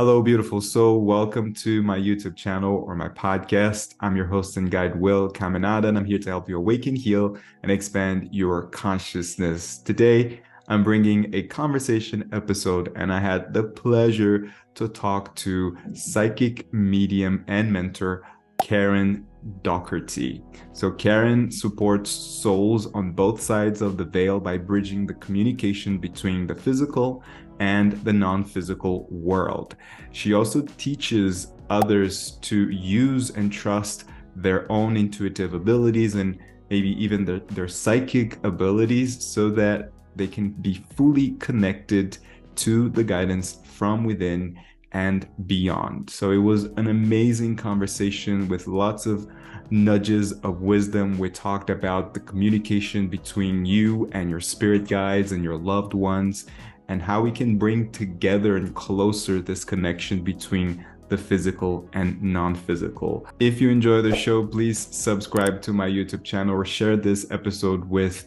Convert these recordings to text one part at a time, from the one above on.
Hello, beautiful soul. Welcome to my YouTube channel or my podcast. I'm your host and guide, Will Caminada, and I'm here to help you awaken, heal, and expand your consciousness. Today, I'm bringing a conversation episode, and I had the pleasure to talk to psychic medium and mentor Karen Docherty. So, Karen supports souls on both sides of the veil by bridging the communication between the physical and the non-physical world. She also teaches others to use and trust their own intuitive abilities and maybe even their psychic abilities so that they can be fully connected to the guidance from within and beyond. So it was an amazing conversation with lots of nudges of wisdom. We talked about the communication between you and your spirit guides and your loved ones, and how we can bring together and closer this connection between the physical and non-physical. If you enjoy the show, please subscribe to my YouTube channel or share this episode with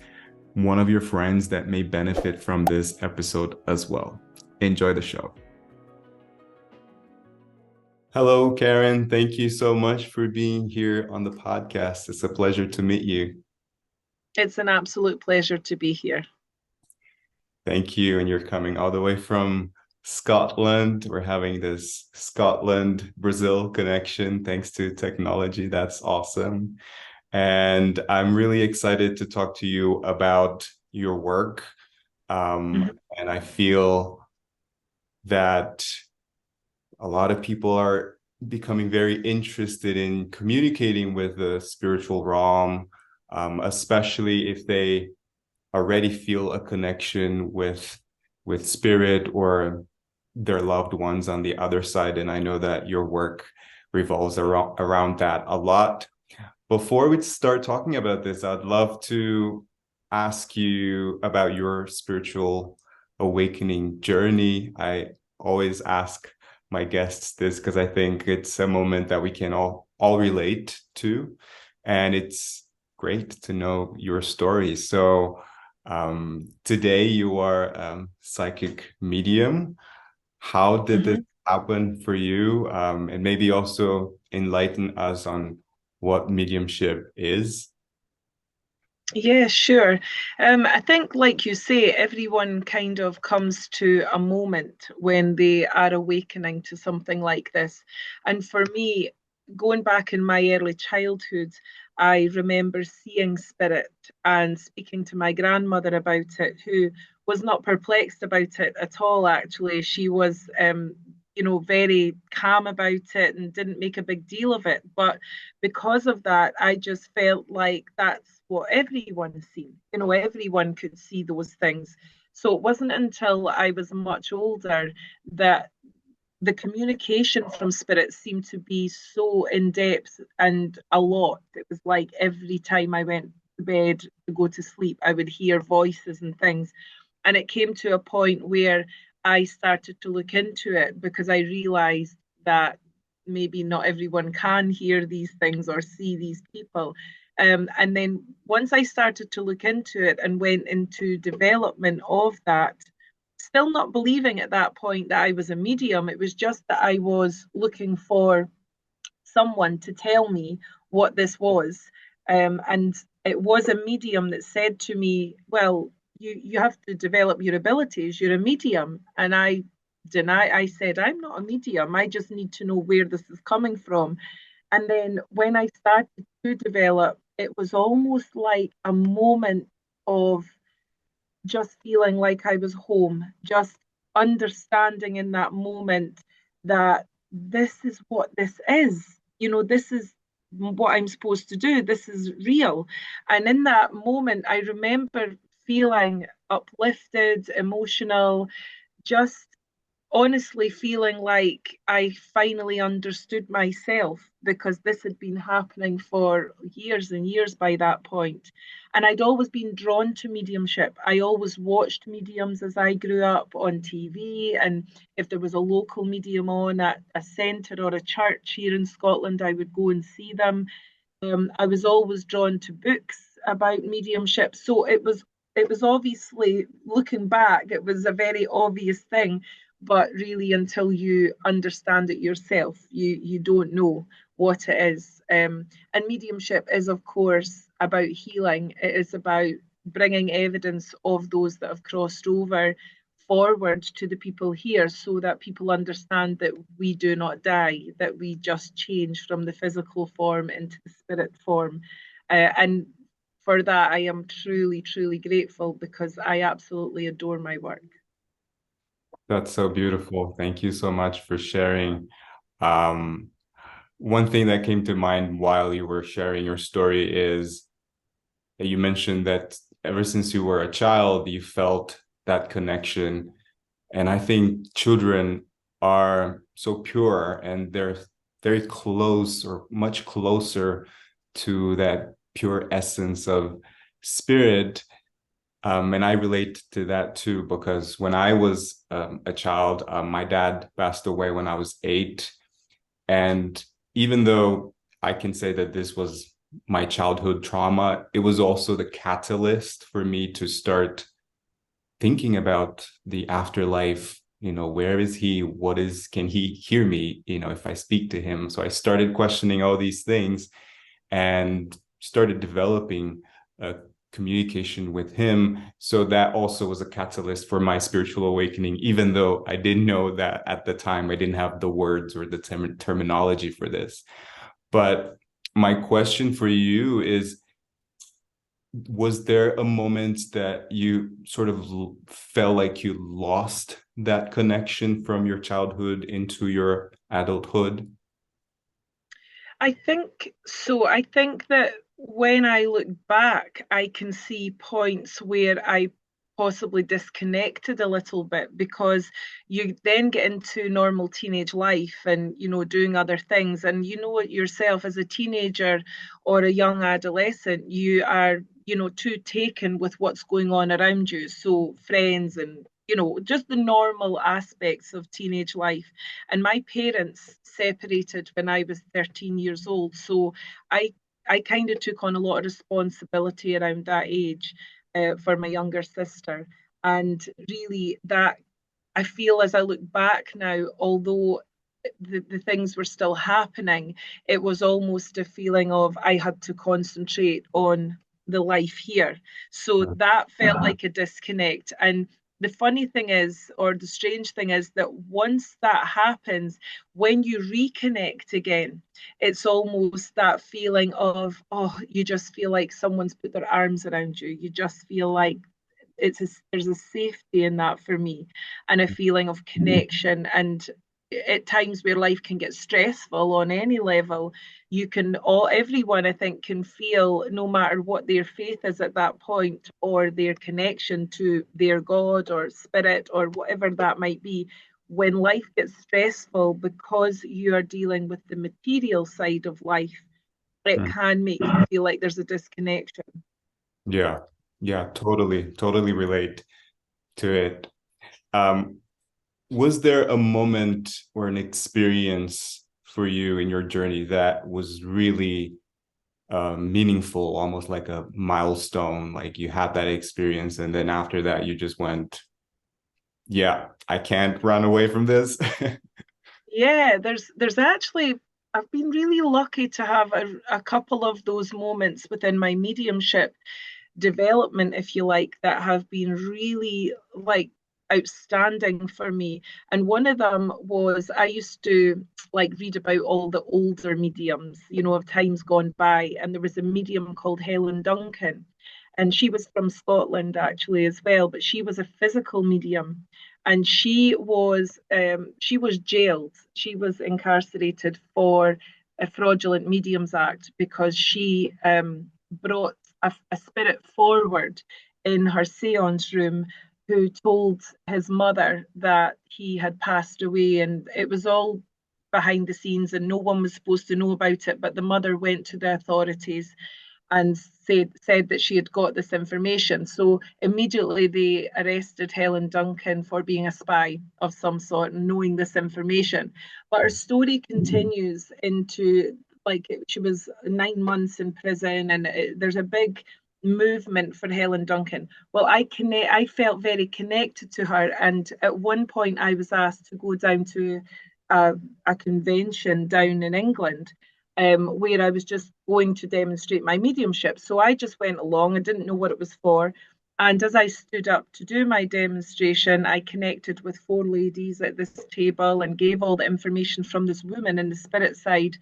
one of your friends that may benefit from this episode as well. Enjoy the show. Hello, Karen. Thank you so much for being here on the podcast. It's a pleasure to meet you. It's an absolute pleasure to be here. Thank you. And you're coming all the way from Scotland. We're having this Scotland-Brazil connection thanks to technology. That's awesome. And I'm really excited to talk to you about your work. And I feel that a lot of people are becoming very interested in communicating with the spiritual realm, especially if they already feel a connection with spirit or their loved ones on the other side. And I know that your work revolves around that a lot. Before we start talking about this, I'd love to ask you about your spiritual awakening journey. I always ask my guests this because I think it's a moment that we can all relate to, and it's great to know your story. So today you are psychic medium. How did this happen for you? And maybe also enlighten us on what mediumship is. Yeah, sure. I think, like you say, everyone kind of comes to a moment when they are awakening to something like this. And for me, going back in my early childhood, I remember seeing spirit and speaking to my grandmother about it, who was not perplexed about it at all, actually. She was, very calm about it and didn't make a big deal of it. But because of that, I just felt like that's what everyone's seen. Everyone could see those things. So it wasn't until I was much older that the communication from spirits seemed to be so in depth and a lot. It was like every time I went to bed to go to sleep, I would hear voices and things. And it came to a point where I started to look into it because I realized that maybe not everyone can hear these things or see these people. And then once I started to look into it and went into development of that, still not believing at that point that I was a medium, it was just that I was looking for someone to tell me what this was. And it was a medium that said to me, well, you have to develop your abilities. You're a medium. And I said, I'm not a medium. I just need to know where this is coming from. And then when I started to develop, it was almost like a moment of just feeling like I was home, just understanding in that moment that this is what this is. This is what I'm supposed to do. This is real. And in that moment, I remember feeling uplifted, emotional, just honestly feeling like I finally understood myself because this had been happening for years and years by that point. And I'd always been drawn to mediumship. I always watched mediums as I grew up on TV. And if there was a local medium on at a centre or a church here in Scotland, I would go and see them. I was always drawn to books about mediumship. So it was obviously, looking back, it was a very obvious thing. but really until you understand it yourself, you don't know what it is. And mediumship is, of course, about healing. It is about bringing evidence of those that have crossed over forward to the people here so that people understand that we do not die, that we just change from the physical form into the spirit form. And for that, I am truly, truly grateful because I absolutely adore my work. That's so beautiful. Thank you so much for sharing. Um, One thing that came to mind while you were sharing your story is that you mentioned that ever since you were a child, you felt that connection. And I think children are so pure and they're very close or much closer to that pure essence of spirit. And I relate to that too, because when I was a child, my dad passed away when I was 8. And even though I can say that this was my childhood trauma, it was also the catalyst for me to start thinking about the afterlife. Where is he? Can he hear me, if I speak to him? So I started questioning all these things and started developing a communication with him. So that also was a catalyst for my spiritual awakening, even though I didn't know that at the time. I didn't have the words or the terminology for this. But my question for you is, was there a moment that you sort of felt like you lost that connection from your childhood into your adulthood? I think so. I think that when I look back, I can see points where I possibly disconnected a little bit because you then get into normal teenage life and, doing other things. And you know it yourself as a teenager or a young adolescent, you are, too taken with what's going on around you. So friends and just the normal aspects of teenage life. And my parents separated when I was 13 years old. So I I kind of took on a lot of responsibility around that age for my younger sister. And really that I feel as I look back now, although the things were still happening, it was almost a feeling of I had to concentrate on the life here. So that felt like a disconnect. And the funny thing is, or the strange thing is, that once that happens, when you reconnect again, it's almost that feeling of, oh, you just feel like someone's put their arms around you. You just feel like there's a safety in that for me and a feeling of connection. And at times where life can get stressful on any level, you can all everyone I think can feel, no matter what their faith is at that point or their connection to their God or spirit or whatever that might be, when life gets stressful because you are dealing with the material side of life, it Mm. can make you feel like there's a disconnection. Yeah, yeah, totally relate to it. Um, was there a moment or an experience for you in your journey that was really meaningful, almost like a milestone? Like you had that experience, and then after that, you just went, "Yeah, I can't run away from this." Yeah, there's actually I've been really lucky to have a couple of those moments within my mediumship development, if you like, that have been really like outstanding for me. And one of them was I used to like read about all the older mediums, of times gone by, and there was a medium called Helen Duncan. And she was from Scotland actually as well, but she was a physical medium, and she was jailed. She was incarcerated for a fraudulent mediums act because she brought a spirit forward in her seance room who told his mother that he had passed away, and it was all behind the scenes and no one was supposed to know about it, but the mother went to the authorities and said that she had got this information. So immediately they arrested Helen Duncan for being a spy of some sort and knowing this information. But her story continues into, like, she was 9 months in prison, and there's a big movement for Helen Duncan. Well, I felt very connected to her, and at one point I was asked to go down to a convention down in England, where I was just going to demonstrate my mediumship. So I just went along. I didn't know what it was for. And as I stood up to do my demonstration, I connected with four ladies at this table and gave all the information from this woman in the spirit side.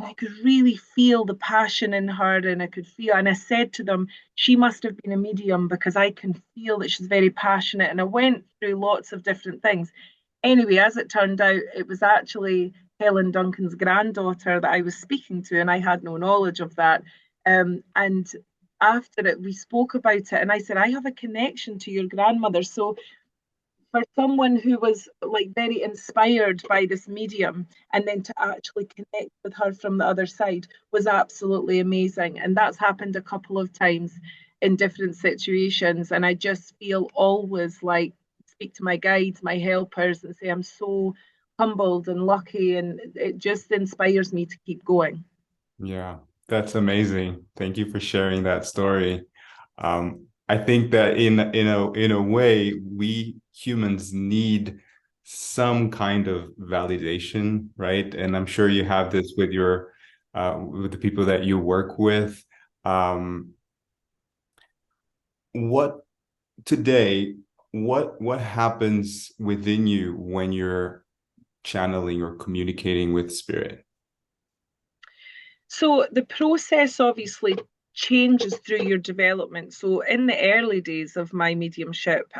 I could really feel the passion in her, and and I said to them, she must have been a medium because I can feel that she's very passionate. And I went through lots of different things. Anyway, as it turned out, it was actually Helen Duncan's granddaughter that I was speaking to, and I had no knowledge of that. And after it, we spoke about it, and I said, I have a connection to your grandmother. So for someone who was like very inspired by this medium and then to actually connect with her from the other side was absolutely amazing. And that's happened a couple of times in different situations. And I just feel always like speak to my guides, my helpers, and say I'm so humbled and lucky, and it just inspires me to keep going. Yeah, that's amazing. Thank you for sharing that story. I think that in a way, we humans need some kind of validation, right? And I'm sure you have this with your with the people that you work with. Um, what today, what happens within you when you're channeling or communicating with spirit? So the process obviously changes through your development. So in the early days of my mediumship,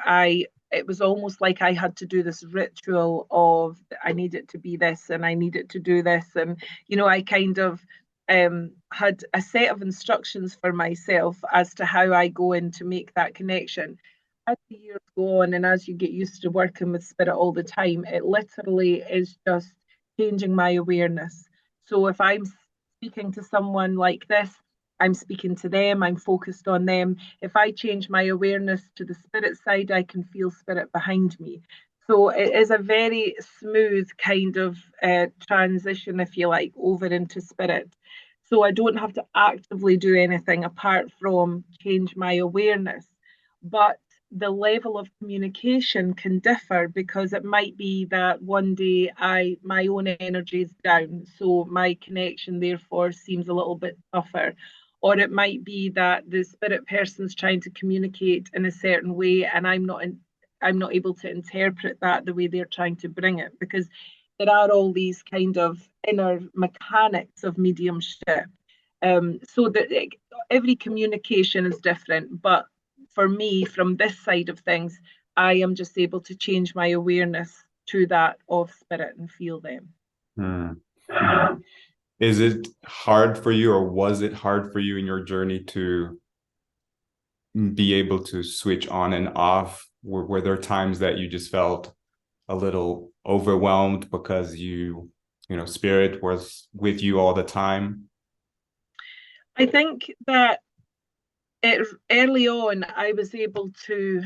it was almost like I had to do this ritual of I need it to be this and I need it to do this. And, I kind of had a set of instructions for myself as to how I go in to make that connection. As the years go on and as you get used to working with spirit all the time, it literally is just changing my awareness. So if I'm speaking to someone like this, I'm speaking to them, I'm focused on them. If I change my awareness to the spirit side, I can feel spirit behind me. So it is a very smooth kind of transition, if you like, over into spirit. So I don't have to actively do anything apart from change my awareness. But the level of communication can differ because it might be that one day my own energy is down, so my connection therefore seems a little bit tougher. Or it might be that the spirit person's trying to communicate in a certain way and I'm not able to interpret that the way they're trying to bring it, because there are all these kind of inner mechanics of mediumship. So that every communication is different, but for me, from this side of things, I am just able to change my awareness to that of spirit and feel them. Hmm. Is it hard for you, or was it hard for you in your journey to be able to switch on and off? Were there times that you just felt a little overwhelmed because spirit was with you all the time? I think that early on, I was able to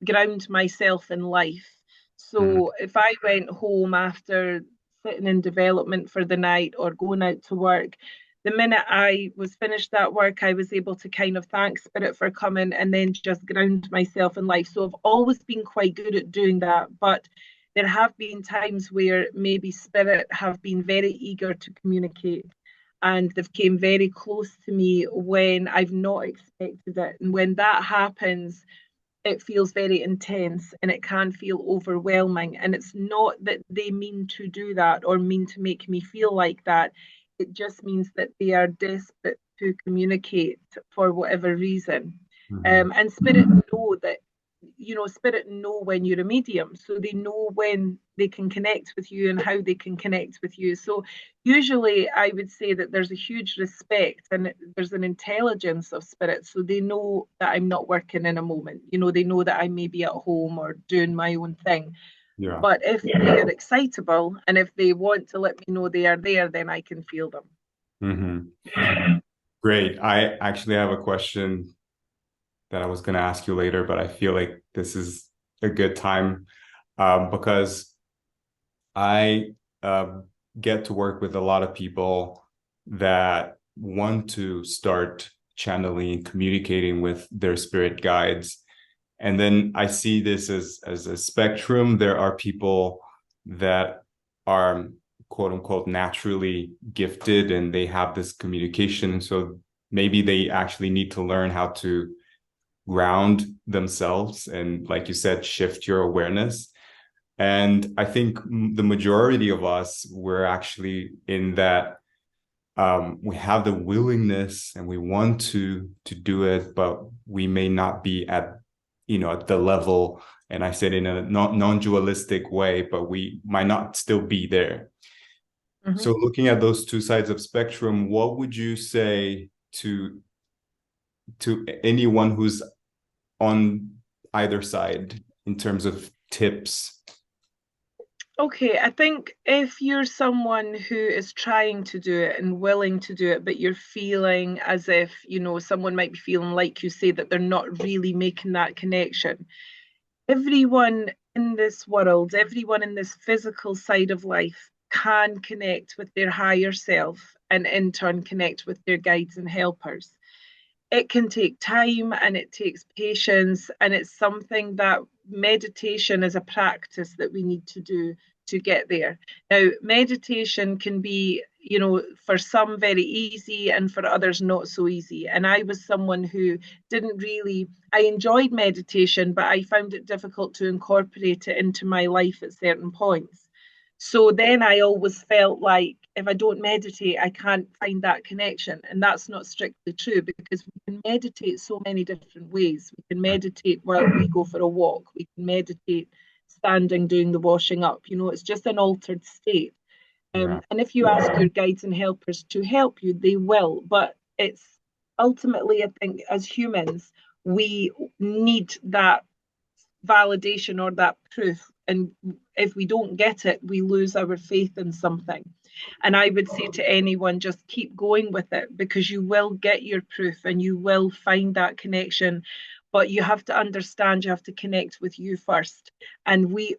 ground myself in life. Mm, So if I went home after sitting in development for the night or going out to work, the minute I was finished that work, I was able to kind of thank Spirit for coming and then just ground myself in life. So I've always been quite good at doing that. But there have been times where maybe Spirit have been very eager to communicate, and they've came very close to me when I've not expected it. And when that happens, it feels very intense and it can feel overwhelming. And it's not that they mean to do that or mean to make me feel like that. It just means that they are desperate to communicate for whatever reason. mhm. And spirit know that, spirit know when you're a medium. So they know when they can connect with you and how they can connect with you. So usually I would say that there's a huge respect and there's an intelligence of spirit. So they know that I'm not working in a moment. They know that I may be at home or doing my own thing. Yeah. But if they are excitable and if they want to let me know they are there, then I can feel them. Hmm. Great. I actually have a question that I was going to ask you later, but I feel like this is a good time because I get to work with a lot of people that want to start channeling, communicating with their spirit guides. And then I see this as a spectrum. There are people that are quote unquote naturally gifted and they have this communication. And so maybe they actually need to learn how to ground themselves and, like you said, shift your awareness. And I think the majority of us, we're actually in that we have the willingness and we want to do it, but we may not be at, at the level, and I said in a non-dualistic way, but we might not still be there. Mm-hmm. So looking at those two sides of spectrum, what would you say to anyone who's on either side in terms of tips? Okay, I think if you're someone who is trying to do it and willing to do it, but you're feeling as if, someone might be feeling, like you say, that they're not really making that connection. Everyone in this world, everyone in this physical side of life can connect with their higher self and in turn connect with their guides and helpers. It can take time and it takes patience, and it's something that meditation is a practice that we need to do to get there. Now, meditation can be, for some very easy and for others not so easy. And I was someone who I enjoyed meditation, but I found it difficult to incorporate it into my life at certain points. So then I always felt like if I don't meditate, I can't find that connection. And that's not strictly true, because we can meditate so many different ways. We can meditate while we go for a walk. We can meditate standing, doing the washing up. It's just an altered state. And if you ask your guides and helpers to help you, they will. But it's ultimately, I think, as humans, we need that validation or that proof. And if we don't get it, we lose our faith in something. And I would say to anyone, just keep going with it, because you will get your proof and you will find that connection. But you have to understand, you have to connect with you first. And we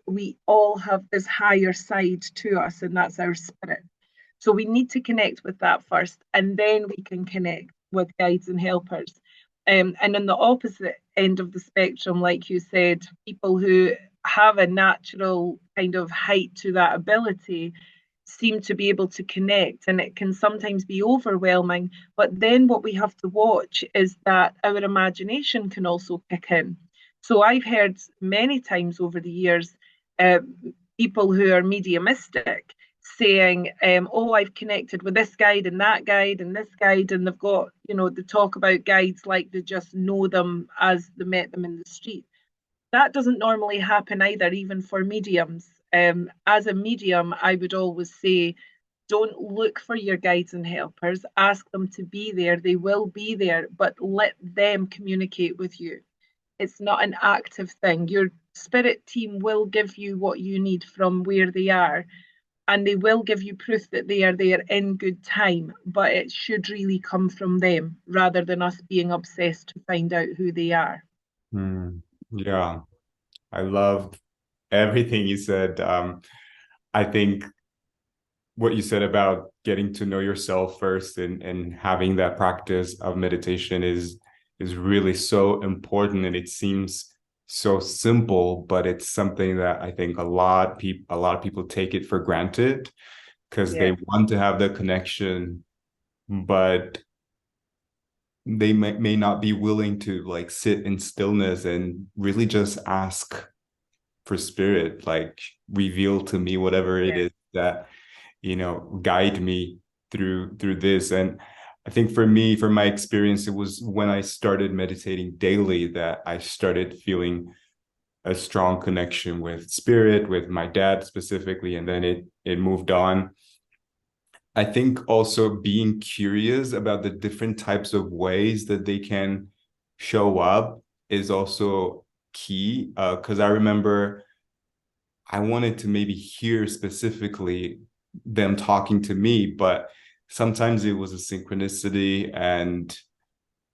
all have this higher side to us, and that's our spirit. So we need to connect with that first, and then we can connect with guides and helpers. And on the opposite end of the spectrum, like you said, people who have a natural kind of height to that ability seem to be able to connect, and it can sometimes be overwhelming. But then what we have to watch is that our imagination can also kick in. So I've heard many times over the years people who are mediumistic saying, oh, I've connected with this guide and that guide and this guide, and they've got, they talk about guides like they just know them as they met them in the street. That doesn't normally happen either, even for mediums. As a medium, I would always say, don't look for your guides and helpers. Ask them to be there. They will be there, but let them communicate with you. It's not an active thing. Your spirit team will give you what you need from where they are, and they will give you proof that they are there in good time, but it should really come from them rather than us being obsessed to find out who they are. Yeah, I loved everything you said. I think what you said about getting to know yourself first and having that practice of meditation is really so important, and it seems so simple, but it's something that I think a lot of people take it for granted because they want to have the connection, but they may not be willing to like sit in stillness and really just ask for spirit, like reveal to me whatever it is that, guide me through this. And I think for me, from my experience, it was when I started meditating daily that I started feeling a strong connection with spirit, with my dad specifically, and then it moved on. I think also being curious about the different types of ways that they can show up is also key, because I remember I wanted to maybe hear specifically them talking to me, but sometimes it was a synchronicity, and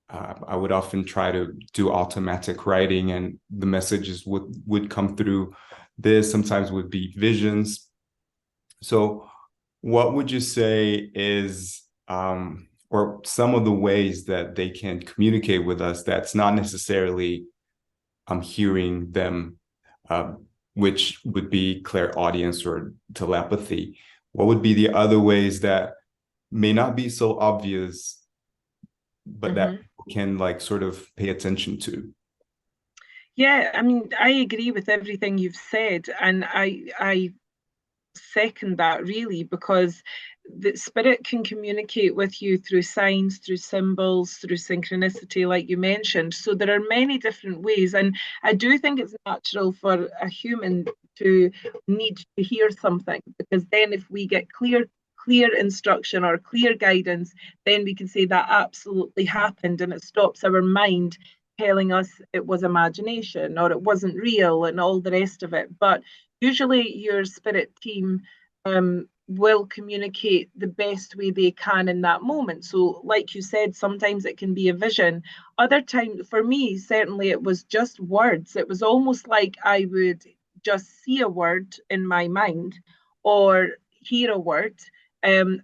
I would often try to do automatic writing, and the messages would come through this, sometimes would be visions. So what would you say is, or or some of the ways that they can communicate with us that's not necessarily hearing them, which would be clairaudience or telepathy? What would be the other ways that may not be so obvious, but that people can like sort of pay attention to? Yeah, I mean, I agree with everything you've said, and I second that really, because the spirit can communicate with you through signs, through symbols, through synchronicity, like you mentioned. So there are many different ways, and I do think it's natural for a human to need to hear something, because then if we get clear instruction or clear guidance, then we can say that absolutely happened, and it stops our mind telling us it was imagination or it wasn't real and all the rest of it. But usually your spirit team will communicate the best way they can in that moment. So, like you said, sometimes it can be a vision. Other times, for me, certainly it was just words. It was almost like I would just see a word in my mind or hear a word, and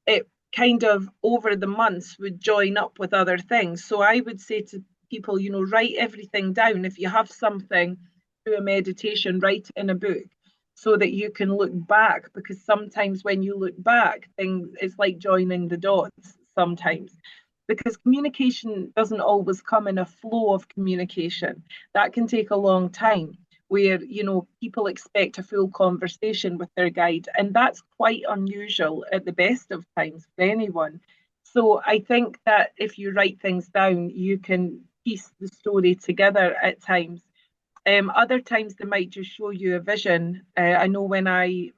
it kind of over the months would join up with other things. So I would say to people, write everything down. If you have something, do a meditation, write it in a book so that you can look back, because sometimes when you look back, things it's like joining the dots sometimes. Because communication doesn't always come in a flow of communication. That can take a long time, where people expect a full conversation with their guide, and that's quite unusual at the best of times for anyone. So I think that if you write things down, you can piece the story together at times. Other times they might just show you a vision. I know when I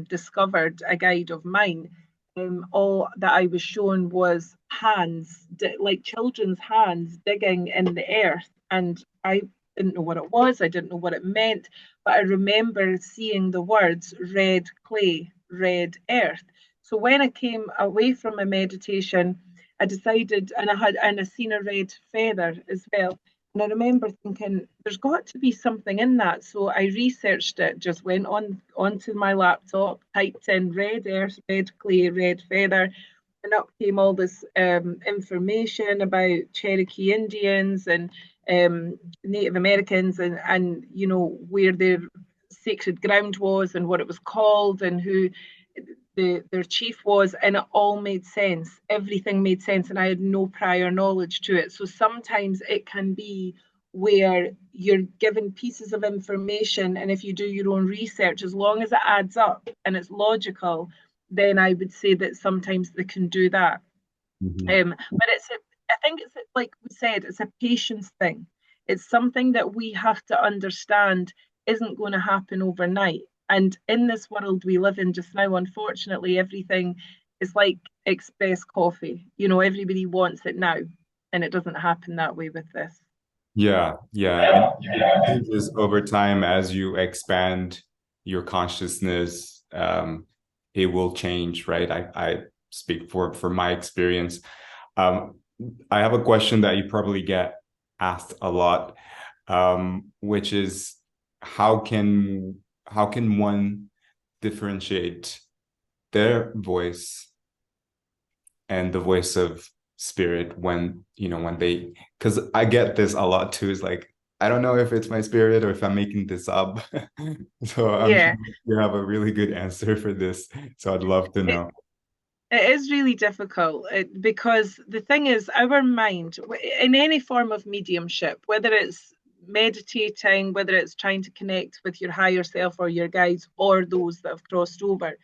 discovered a guide of mine, all that I was shown was hands, like children's hands digging in the earth. And I didn't know what it was, I didn't know what it meant, but I remember seeing the words red clay, red earth. So when I came away from my meditation, I decided, and I seen a red feather as well. And I remember thinking, there's got to be something in that. So I researched it, just went onto my laptop, typed in red earth, red clay, red feather, and up came all this information about Cherokee Indians and Native Americans, and where their sacred ground was and what it was called and who their chief was, and it all made sense. Everything made sense, and I had no prior knowledge to it. So sometimes it can be where you're given pieces of information, and if you do your own research, as long as it adds up and it's logical, then I would say that sometimes they can do that. But I think it's like we said, it's a patience thing. It's something that we have to understand isn't going to happen overnight. And in this world we live in just now, unfortunately, everything is like express coffee. Everybody wants it now, and it doesn't happen that way with this. Yeah, yeah. And it changes over time as you expand your consciousness. It will change, right? I speak for my experience. Um, I have a question that you probably get asked a lot, which is how can one differentiate their voice and the voice of spirit when they, because I get this a lot too, is like, I don't know if it's my spirit or if I'm making this up. So I'm sure Yeah, you have a really good answer for this, so I'd love to it, know. it is really difficult, because the thing is, our mind, in any form of mediumship, whether it's meditating, whether it's trying to connect with your higher self or your guides or those that have crossed over,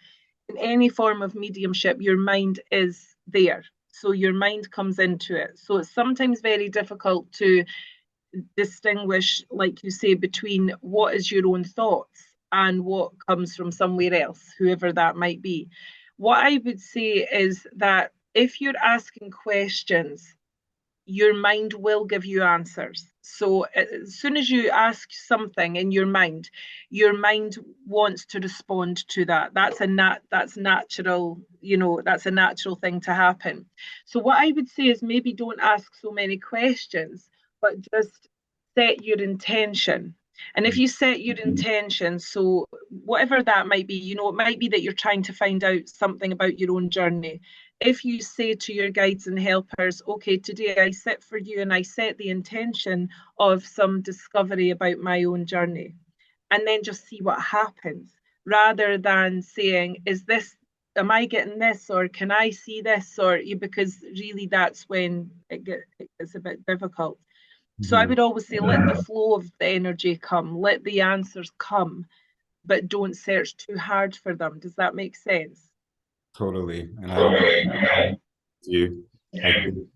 in any form of mediumship, your mind is there. So your mind comes into it. So it's sometimes very difficult to distinguish, like you say, between what is your own thoughts and what comes from somewhere else, whoever that might be. What I would say is that if you're asking questions, your mind will give you answers. So as soon as you ask something in your mind wants to respond to that. That's natural, that's a natural thing to happen. So what I would say is maybe don't ask so many questions, but just set your intention. And if you set your intention, so whatever that might be, it might be that you're trying to find out something about your own journey. if you say to your guides and helpers, okay, today I sit for you and I set the intention of some discovery about my own journey, and then just see what happens, rather than saying, is this, am I getting this, or can I see this, or because really that's when it's a bit difficult. So I Mhm. would always say, let the flow of the energy come, let the answers come, but don't search too hard for them. Does that make sense? Totally. And I agree with you. I think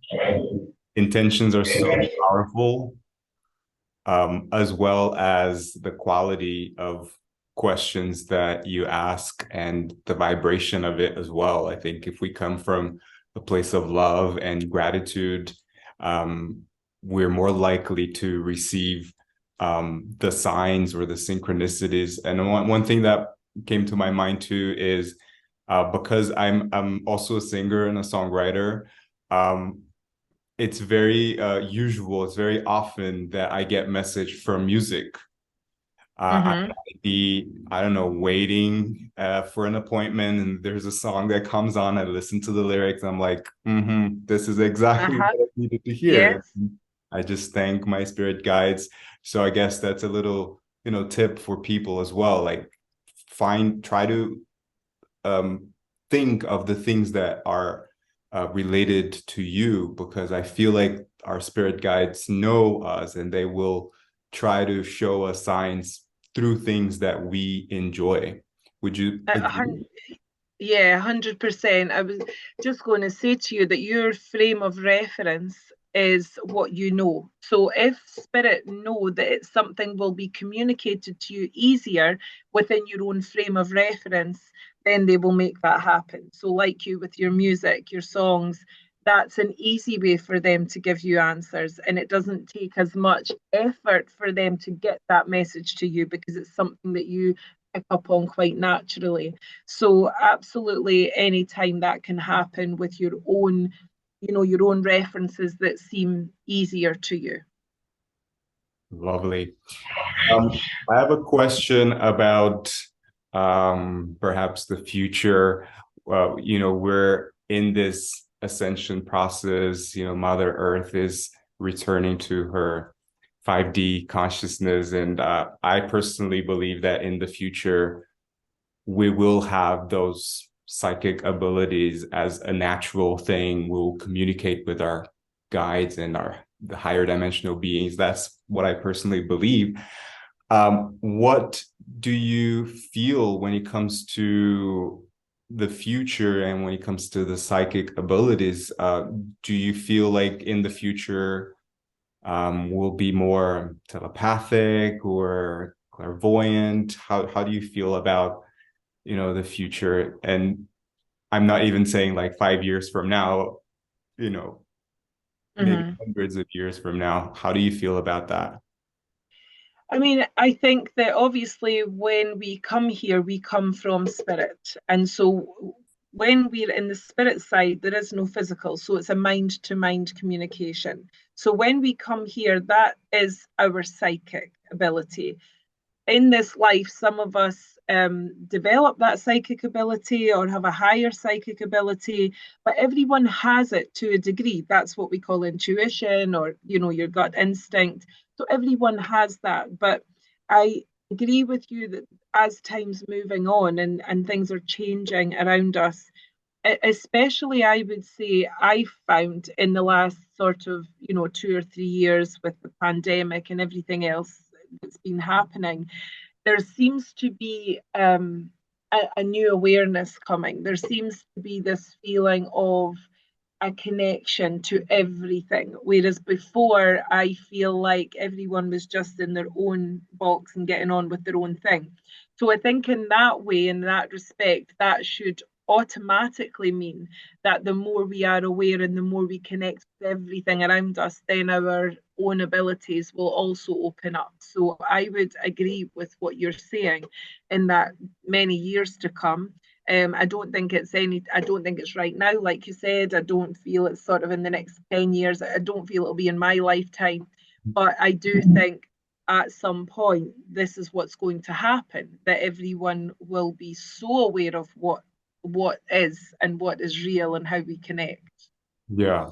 intentions are so powerful, as well as the quality of questions that you ask and the vibration of it as well. I think if we come from a place of love and gratitude, um, we're more likely to receive the signs or the synchronicities. And one thing that came to my mind too is because I'm also a singer and a songwriter. Um, it's very usual, it's very often that I get message from music. I Mm-hmm. might be, I don't know, waiting for an appointment, and there's a song that comes on. I listen to the lyrics. I'm like, this is exactly Uh-huh. what I needed to hear. Yes. I just thank my spirit guides. So I guess that's a little, tip for people as well. Like, try to um, think of the things that are related to you, because I feel like our spirit guides know us and they will try to show us signs through things that we enjoy. Would you A agree? hun- Yeah, 100%. I was just going to say to you that your frame of reference is what you know. So if spirit know that it's something will be communicated to you easier within your own frame of reference, then they will make that happen. So like you with your music, your songs, that's an easy way for them to give you answers. And it doesn't take as much effort for them to get that message to you because it's something that you pick up on quite naturally. So absolutely any time that can happen with your own, your own references that seem easier to you. Lovely. I have a question about perhaps the future. We're in this ascension process. Mother Earth is returning to her 5D consciousness. And I personally believe that in the future, we will have those psychic abilities as a natural thing. We'll communicate with our guides and the higher dimensional beings. That's what I personally believe. What do you feel when it comes to the future and when it comes to the psychic abilities? Do you feel like in the future we'll be more telepathic or clairvoyant? How do you feel about, the future? And I'm not even saying like 5 years from now, you know, maybe Mm-hmm. hundreds of years from now. How do you feel about that? I mean, I think that obviously when we come here, we come from spirit. And so when we're in the spirit side, there is no physical. So it's a mind to mind communication. So when we come here, that is our psychic ability. In this life, some of us develop that psychic ability or have a higher psychic ability, but everyone has it to a degree. That's what we call intuition or, your gut instinct. So everyone has that. But I agree with you that as time's moving on and things are changing around us, especially I would say I found in the last sort of 2 or 3 years with the pandemic and everything else that's been happening, there seems to be a new awareness coming. There seems to be this feeling of a connection to everything. Whereas before, I feel like everyone was just in their own box and getting on with their own thing. So I think in that way, in that respect, that should automatically mean that the more we are aware and the more we connect with everything around us, then our own abilities will also open up. So I would agree with what you're saying in that many years to come. I don't think it's right now, like you said. I don't feel it's sort of in the next 10 years. I don't feel it'll be in my lifetime. But I do think at some point this is what's going to happen, that everyone will be so aware of what what is and what is real and how we connect. Yeah.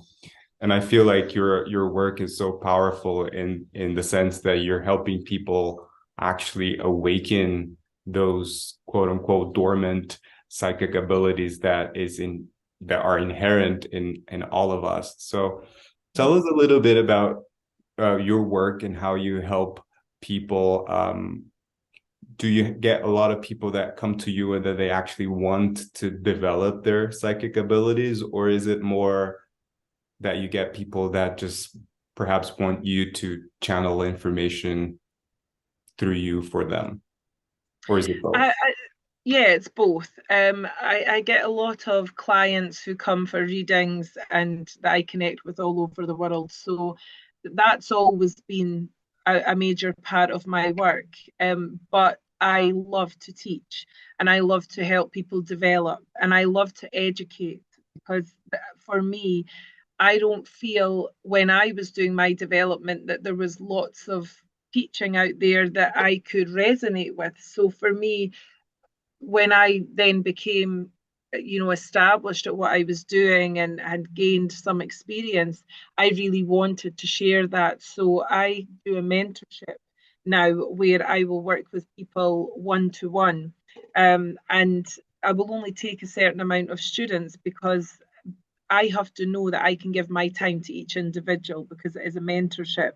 And I feel like your work is so powerful in the sense that you're helping people actually awaken those quote unquote dormant psychic abilities that are inherent in all of us. So tell us a little bit about your work and how you help people. Do you get a lot of people that come to you whether they actually want to develop their psychic abilities, or is it more that you get people that just perhaps want you to channel information through you for them? Or is it both? Yeah, it's both. I get a lot of clients who come for readings and that I connect with all over the world. So that's always been a major part of my work. But I love to teach and I love to help people develop and I love to educate because for me, I don't feel when I was doing my development that there was lots of teaching out there that I could resonate with. So for me, when I then became, established at what I was doing and had gained some experience, I really wanted to share that. So I do a mentorship now where I will work with people one to one. And I will only take a certain amount of students because I have to know that I can give my time to each individual because it is a mentorship.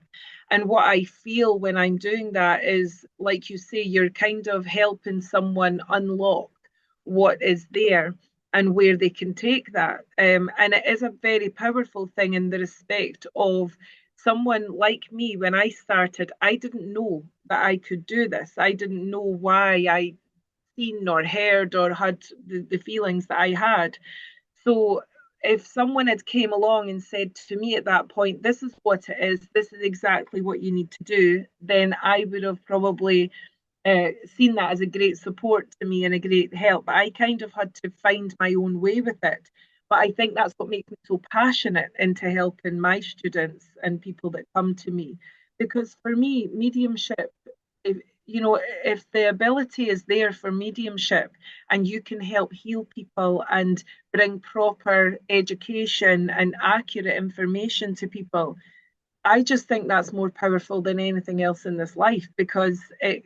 And what I feel when I'm doing that is, like you say, you're kind of helping someone unlock what is there and where they can take that. And it is a very powerful thing in the respect of someone like me. When I started, I didn't know that I could do this. I didn't know why I seen or heard or had the feelings that I had. So if someone had came along and said to me at that point, this is what it is, this is exactly what you need to do, then I would have probably seen that as a great support to me and a great help. But I kind of had to find my own way with it. But I think that's what makes me so passionate into helping my students and people that come to me. Because for me, mediumship, if, if the ability is there for mediumship and you can help heal people and bring proper education and accurate information to people, I just think that's more powerful than anything else in this life because it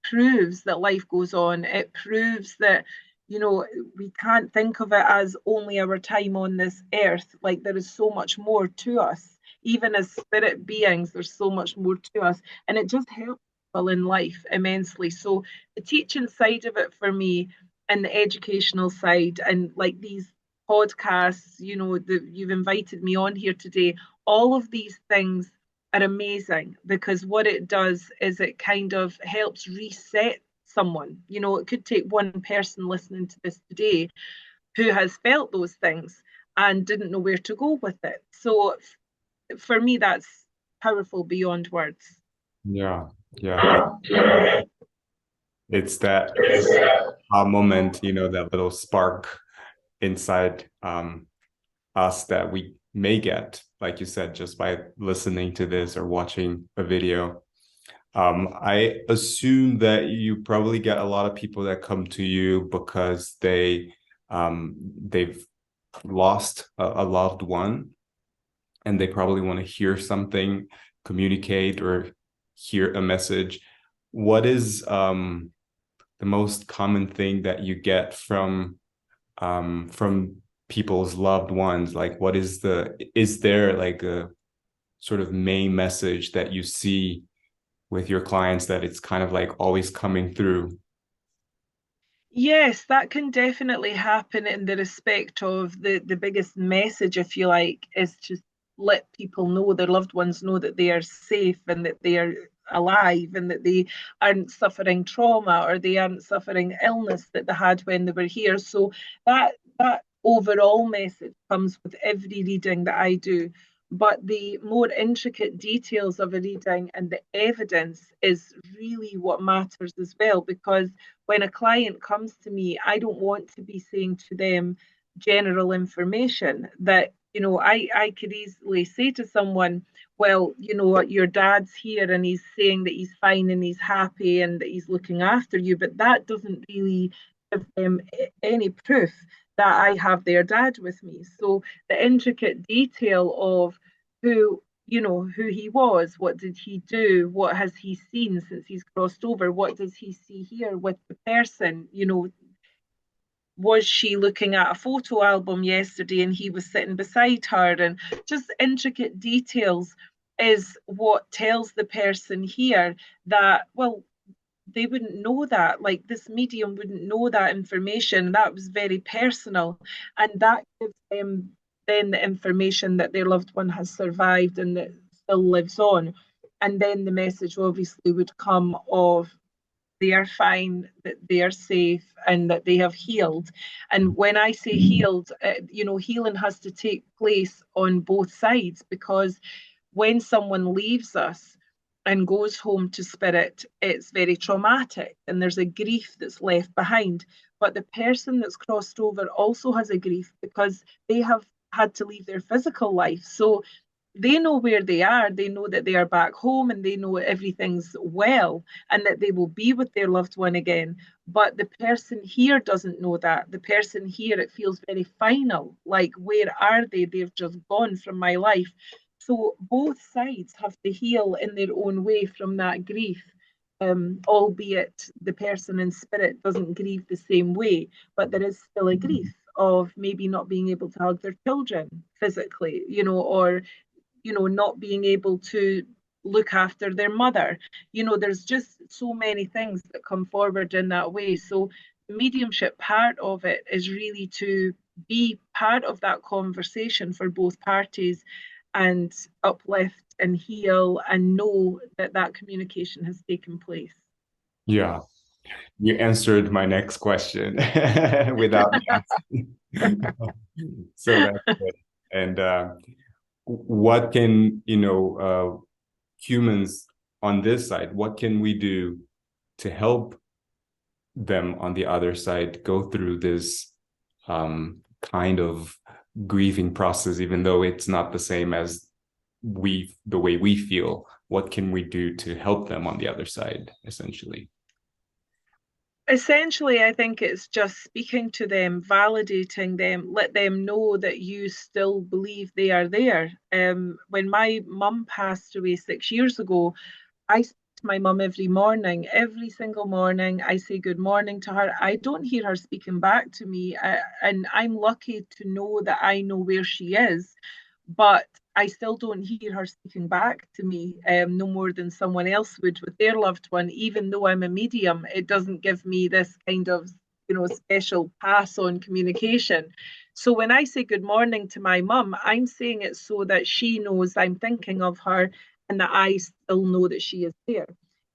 proves that life goes on. It proves that we can't think of it as only our time on this earth. Like there is so much more to us. Even as spirit beings, there's so much more to us, and it just helps people in life immensely. So the teaching side of it for me, and the educational side, and like these podcasts, that you've invited me on here today, all of these things are amazing because what it does is it kind of helps reset someone. It could take one person listening to this today who has felt those things and didn't know where to go with it. So for me, that's powerful beyond words. Yeah, yeah. It's that moment, that little spark inside us that we may get, like you said, just by listening to this or watching a video. I assume that you probably get a lot of people that come to you because they've lost a loved one and they probably want to hear something, communicate, or hear a message. What is the most common thing that you get from people's loved ones? Like, is there like a sort of main message that you see with your clients that it's kind of like always coming through? Yes, that can definitely happen in the respect of the biggest message, if you like, is to let people know, their loved ones know that they are safe and that they are alive and that they aren't suffering trauma or they aren't suffering illness that they had when they were here. So that overall message comes with every reading that I do. But the more intricate details of a reading and the evidence is really what matters as well, because when a client comes to me, I don't want to be saying to them general information that, I could easily say to someone, well, your dad's here and he's saying that he's fine and he's happy and that he's looking after you, but that doesn't really give them any proof that I have their dad with me. So the intricate detail of who he was, what did he do, what has he seen since he's crossed over, what does he see here with the person, was she looking at a photo album yesterday and he was sitting beside her, and just intricate details is what tells the person here that, well, they wouldn't know that, like this medium wouldn't know that information. That was very personal, and that gives them then the information that their loved one has survived and that still lives on. And then the message obviously would come of they are fine, that they are safe, and that they have healed. And when I say healed, healing has to take place on both sides, because when someone leaves us and goes home to spirit, it's very traumatic and there's a grief that's left behind. But the person that's crossed over also has a grief because they have had to leave their physical life. So they know where they are, they know that they are back home, and they know everything's well and that they will be with their loved one again. But the person here doesn't know that. The person here, it feels very final, like, where are they? They've just gone from my life. So both sides have to heal in their own way from that grief. Albeit the person in spirit doesn't grieve the same way, but there is still a grief of maybe not being able to hug their children physically, or not being able to look after their mother. There's just so many things that come forward in that way. So the mediumship part of it is really to be part of that conversation for both parties and uplift and heal and know that that communication has taken place. Yeah, you answered my next question without asking. So that's good. And what can, humans on this side, what can we do to help them on the other side go through this kind of grieving process, even though it's not the same as the way we feel? What can we do to help them on the other side, essentially? Essentially, I think it's just speaking to them, validating them, let them know that you still believe they are there. When my mum passed away 6 years ago, I speak to my mum every morning. Every single morning, I say good morning to her. I don't hear her speaking back to me, and I'm lucky to know that I know where she is, but I still don't hear her speaking back to me, no more than someone else would with their loved one. Even though I'm a medium, it doesn't give me this kind of, special pass on communication. So when I say good morning to my mum, I'm saying it so that she knows I'm thinking of her and that I still know that she is there.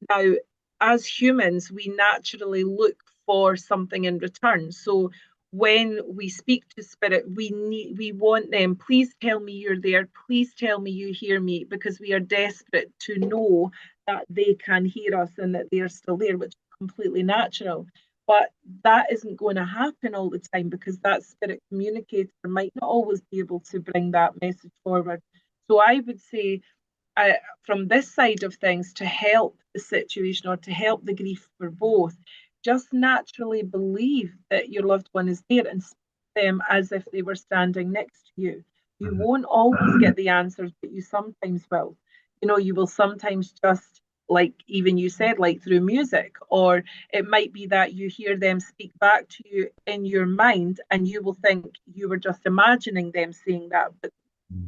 Now, as humans, we naturally look for something in return. So when we speak to spirit, we want them, please tell me you're there, please tell me you hear me, because we are desperate to know that they can hear us and that they're still there, which is completely natural. But that isn't going to happen all the time, because that spirit communicator might not always be able to bring that message forward. So I would say, from this side of things, to help the situation or to help the grief for both, just naturally believe that your loved one is there and speak to them as if they were standing next to you. You won't always get the answers, but you sometimes will. You will sometimes just, like even you said, like through music, or it might be that you hear them speak back to you in your mind and you will think you were just imagining them saying that, but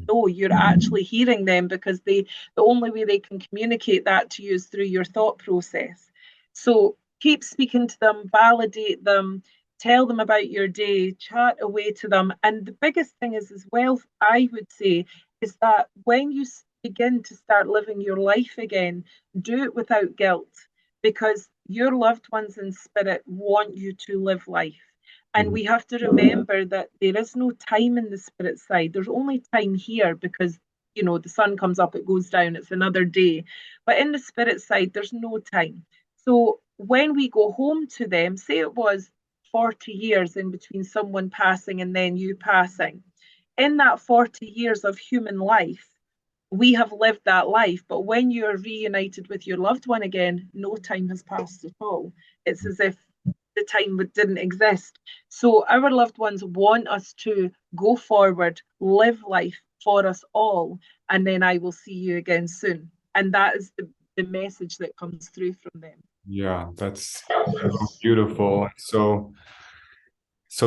no, you're actually hearing them, because the only way they can communicate that to you is through your thought process. So keep speaking to them, validate them, tell them about your day, chat away to them. And the biggest thing is, as well, I would say, is that when you begin to start living your life again, do it without guilt, because your loved ones in spirit want you to live life. And we have to remember that there is no time in the spirit side. There's only time here, because, the sun comes up, it goes down, it's another day. But in the spirit side, there's no time. So when we go home to them, say it was 40 years in between someone passing and then you passing, in that 40 years of human life, we have lived that life. But when you're reunited with your loved one again, no time has passed at all. It's as if the the time didn't exist. So our loved ones want us to go forward, live life for us all, and then I will see you again soon. And that is the message that comes through from them. Yeah, that's so beautiful. So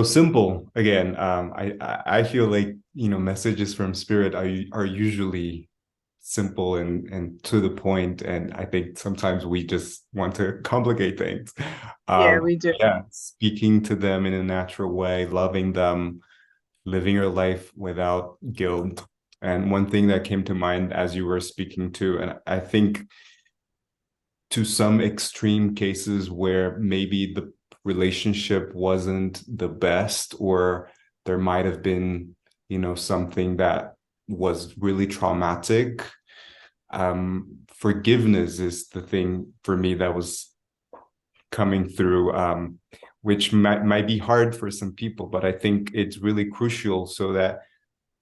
simple. Again, I feel like, messages from spirit are usually simple and to the point, and I think sometimes we just want to complicate things. Yeah, we do. Yeah, speaking to them in a natural way, loving them, living your life without guilt. And one thing that came to mind as you were speaking to, and I think to some extreme cases where maybe the relationship wasn't the best, or there might have been, something that was really traumatic. Forgiveness is the thing for me that was coming through, which might be hard for some people, but I think it's really crucial so that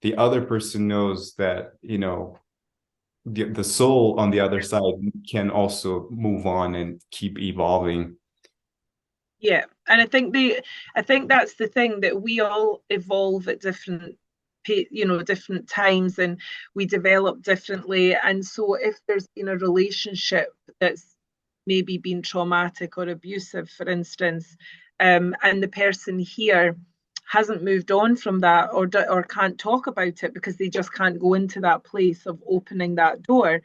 the other person knows that, the soul on the other side can also move on and keep evolving. Yeah, and I think that's the thing, that we all evolve at different times, and we develop differently. And so if there's been a relationship that's maybe been traumatic or abusive, for instance, and the person here hasn't moved on from that, or can't talk about it because they just can't go into that place of opening that door,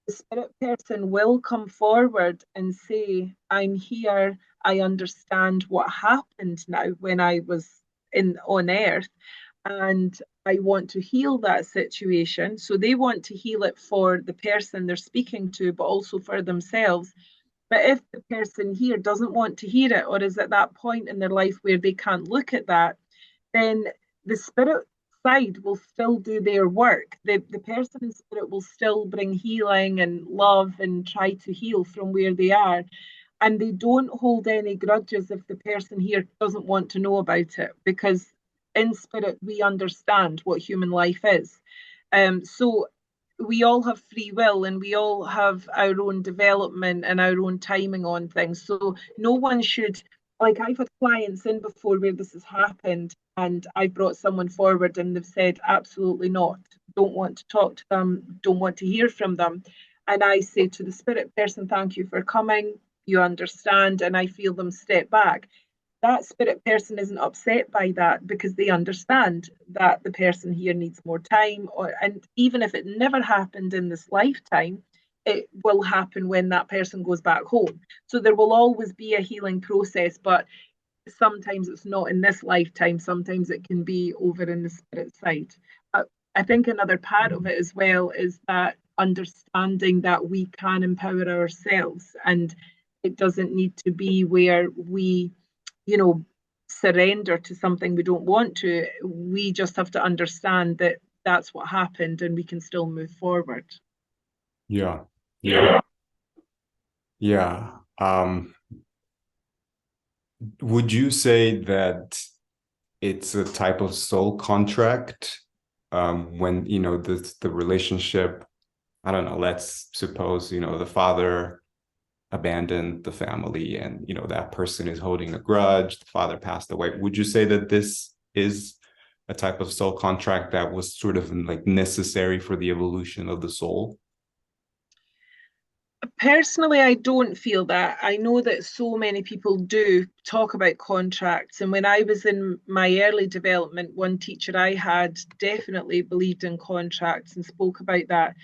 the spirit person will come forward and say, I'm here, I understand what happened now when I was in on earth, and I want to heal that situation. So they want to heal it for the person they're speaking to, but also for themselves. But if the person here doesn't want to hear it, or is at that point in their life where they can't look at that, then the spirit side will still do their work. The person in spirit will still bring healing and love and try to heal from where they are. And they don't hold any grudges if the person here doesn't want to know about it, because in spirit we understand what human life is. So we all have free will, and we all have our own development and our own timing on things. So no one should, like, I've had clients in before where this has happened, and I brought someone forward and they've said, absolutely not, don't want to talk to them, don't want to hear from them. And I say to the spirit person, thank you for coming, you understand, and I feel them step back. That spirit person isn't upset by that, because they understand that the person here needs more time, and even if it never happened in this lifetime, it will happen when that person goes back home. So there will always be a healing process, but sometimes it's not in this lifetime, sometimes it can be over in the spirit side. I think another part of it as well is that understanding that we can empower ourselves, and it doesn't need to be where we, you know, surrender to something we don't want to. We just have to understand that that's what happened, and we can still move forward. Yeah. Yeah. Yeah. Would you say that it's a type of soul contract, when, the relationship, I don't know, let's suppose, the father abandoned the family, and, that person is holding a grudge, the father passed away. Would you say that this is a type of soul contract that was sort of like necessary for the evolution of the soul? Personally, I don't feel that. I know that so many people do talk about contracts. And when I was in my early development, one teacher I had definitely believed in contracts and spoke about that.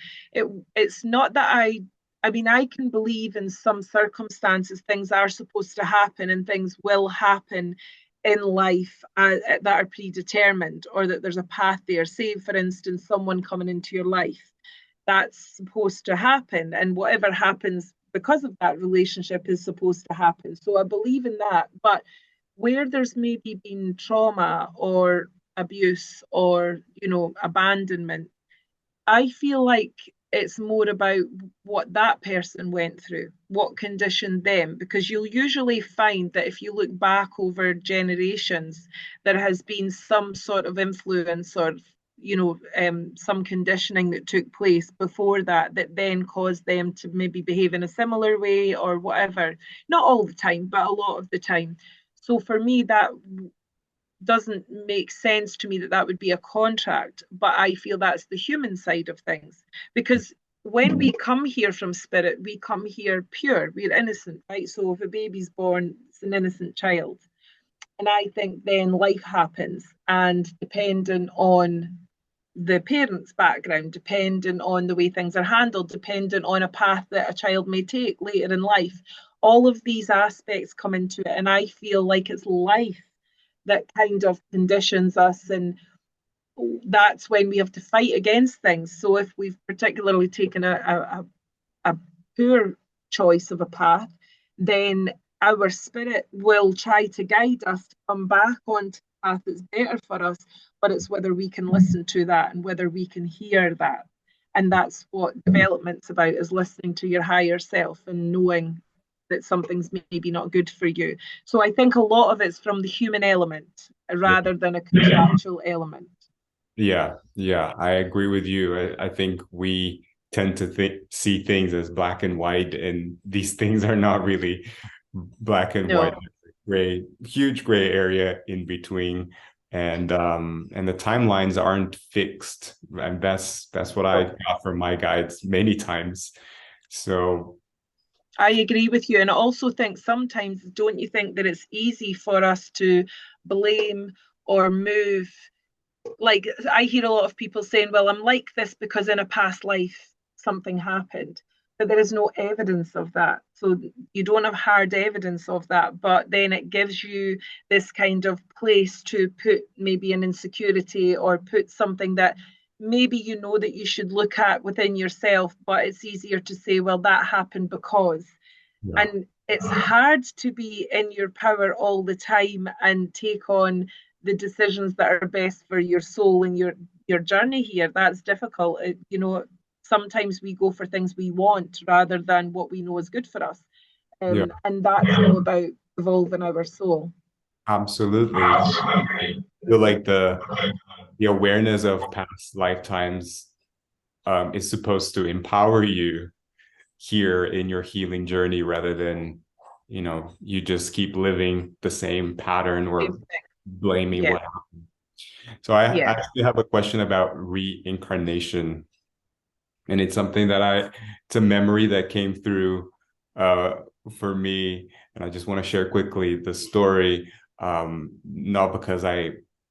It's not that I mean, I can believe in some circumstances things are supposed to happen and things will happen in life that are predetermined, or that there's a path there. Say, for instance, someone coming into your life, that's supposed to happen, and whatever happens because of that relationship is supposed to happen. So I believe in that. But where there's maybe been trauma or abuse, or abandonment, I feel like it's more about what that person went through, what conditioned them, because you'll usually find that if you look back over generations, there has been some sort of influence, or some conditioning that took place before that, that then caused them to maybe behave in a similar way or whatever. Not all the time, but a lot of the time. So for me, that doesn't make sense to me that that would be a contract, but I feel that's the human side of things. Because when we come here from spirit, we come here pure, we're innocent, right? So if a baby's born, it's an innocent child. And I think then life happens, and depending on the parents' background, depending on the way things are handled, depending on a path that a child may take later in life, all of these aspects come into it. And I feel like it's life that kind of conditions us, and that's when we have to fight against things. So if we've particularly taken a poor choice of a path, then our spirit will try to guide us to come back onto a path that's better for us, but it's whether we can listen to that and whether we can hear that. And that's what development's about, is listening to your higher self and knowing that something's maybe not good for you. So I think a lot of it's from the human element rather than a contractual element. Yeah, yeah, I agree with you. I think we tend to see things as black and white, and these things are not really black and white. No, Gray, huge gray area in between, and the timelines aren't fixed. And that's what I got from my guides many times. So I agree with you. And I also think sometimes, don't you think that it's easy for us to blame or move? Like, I hear a lot of people saying, well, I'm like this because in a past life something happened. But there is no evidence of that. So you don't have hard evidence of that. But then it gives you this kind of place to put maybe an insecurity or put something that maybe you know that you should look at within yourself, but it's easier to say, well, that happened because. yeah, And it's hard to be in your power all the time and take on the decisions that are best for your soul and your journey here. That's difficult. Sometimes we go for things we want rather than what we know is good for us. yeah, And that's all about evolving our soul. absolutely. I feel like the awareness of past lifetimes is supposed to empower you here in your healing journey rather than you just keep living the same pattern or blaming Yeah, what happened. So I yeah. actually have a question about reincarnation, and it's something that it's a memory that came through uh for me, and I just want to share quickly the story, not because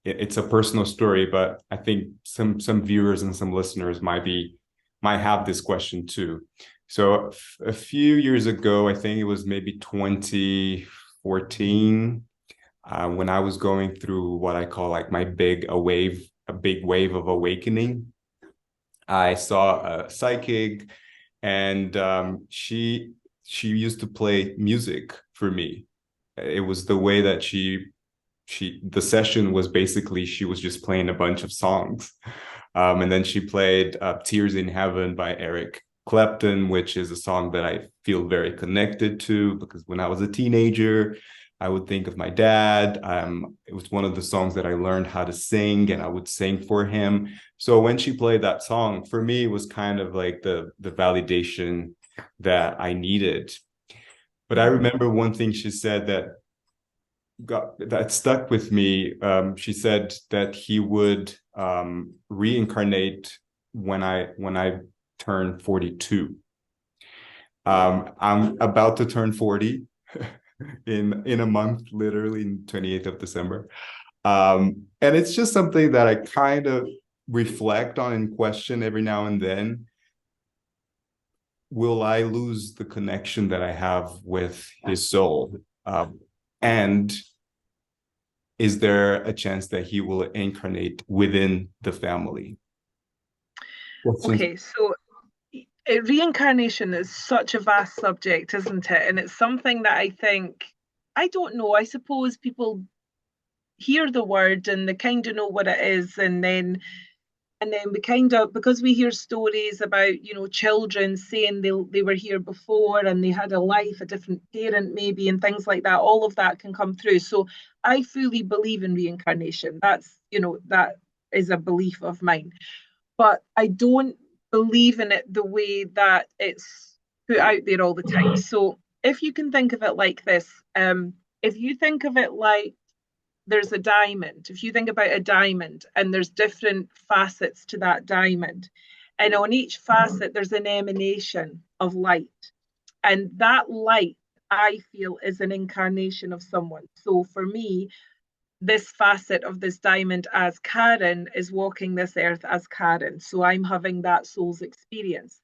it's a personal story, but I think some viewers and some listeners might have this question too. So a few years ago, I think it was maybe 2014, when I was going through what I call like a big wave of awakening. I saw a psychic, and she used to play music for me. It was the way that the session was basically she was just playing a bunch of songs, and then she played "Tears in Heaven" by Eric Clapton, which is a song that I feel very connected to because when I was a teenager, I would think of my dad. It was one of the songs that I learned how to sing, and I would sing for him. So when she played that song, for me, it was kind of like the validation that I needed. But I remember one thing she said that stuck with me. She said that he would reincarnate when I turn 42. I'm about to turn 40 in a month, literally in 28th of December. And it's just something that I kind of reflect on and question every now and then. Will I lose the connection that I have with his soul? And is there a chance that he will incarnate within the family? Okay, so reincarnation is such a vast subject, isn't it? And it's something that I think, I don't know, I suppose people hear the word and they kind of know what it is, and then we kind of, because we hear stories about children saying they were here before and they had a life, a different parent maybe, and things like that, all of that can come through. So I fully believe in reincarnation. That is a belief of mine, but I don't believe in it the way that it's put out there all the time. So if you can think of it like this, If you think of it like there's a diamond, if you think about a diamond and there's different facets to that diamond, and on each facet there's an emanation of light. And that light, I feel, is an incarnation of someone. So for me, this facet of this diamond as Karen is walking this earth as Karen. So I'm having that soul's experience.